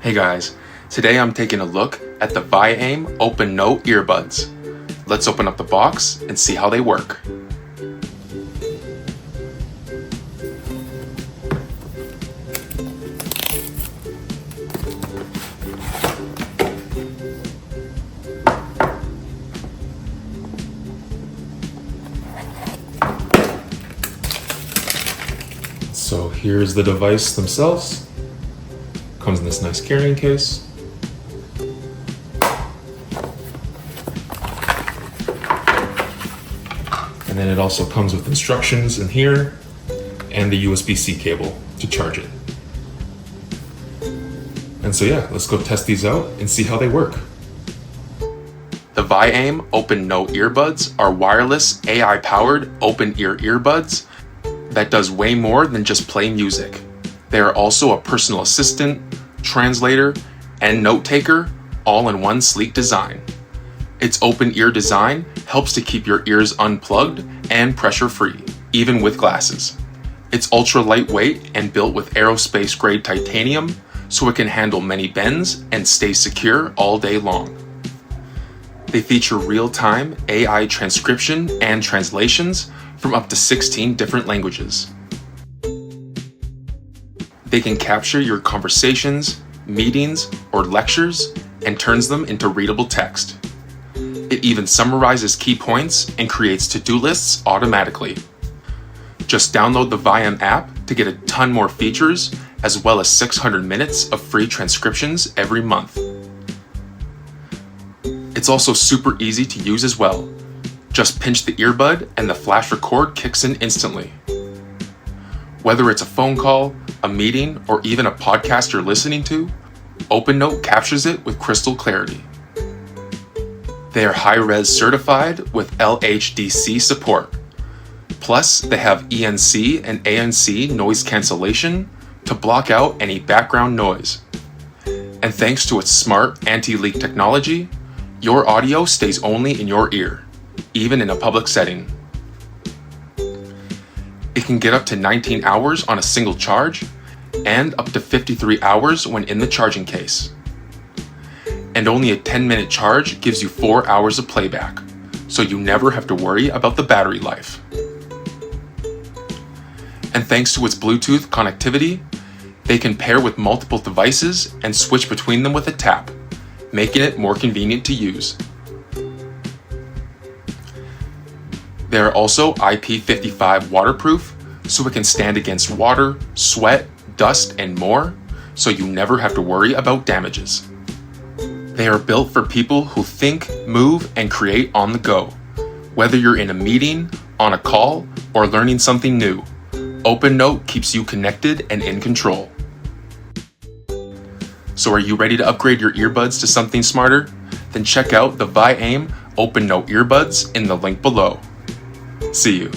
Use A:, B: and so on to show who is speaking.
A: Hey guys, today I'm taking a look at the VIAIM OpenNote earbuds. Let's open up the box and see how they work. So here's the device themselves. Comes in this nice carrying case. And then it also comes with instructions in here and the USB-C cable to charge it. And so yeah, let's go test these out and see how they work. The VIAIM OpenNote earbuds are wireless AI-powered open-ear earbuds that does way more than just play music. They are also a personal assistant, translator, and note taker, all in one sleek design. Its open ear design helps to keep your ears unplugged and pressure-free, even with glasses. It's ultra lightweight and built with aerospace grade titanium, so it can handle many bends and stay secure all day long. They feature real-time AI transcription and translations from up to 16 different languages. They can capture your conversations, meetings, or lectures and turns them into readable text. It even summarizes key points and creates to-do lists automatically. Just download the VIAIM app to get a ton more features, as well as 600 minutes of free transcriptions every month. It's also super easy to use as well. Just pinch the earbud and the flash record kicks in instantly. Whether it's a phone call, a meeting, or even a podcast you're listening to, OpenNote captures it with crystal clarity. They are high-res certified with LHDC support. Plus, they have ENC and ANC noise cancellation to block out any background noise. And thanks to its smart anti-leak technology, your audio stays only in your ear, even in a public setting. It can get up to 19 hours on a single charge and up to 53 hours when in the charging case. And only a 10-minute charge gives you 4 hours of playback, so you never have to worry about the battery life. And thanks to its Bluetooth connectivity, they can pair with multiple devices and switch between them with a tap, making it more convenient to use. They are also IP55 waterproof, so it can stand against water, sweat, dust, and more, so you never have to worry about damages. They are built for people who think, move, and create on the go. Whether you're in a meeting, on a call, or learning something new, OpenNote keeps you connected and in control. So are you ready to upgrade your earbuds to something smarter? Then check out the VIAIM OpenNote earbuds in the link below. See you.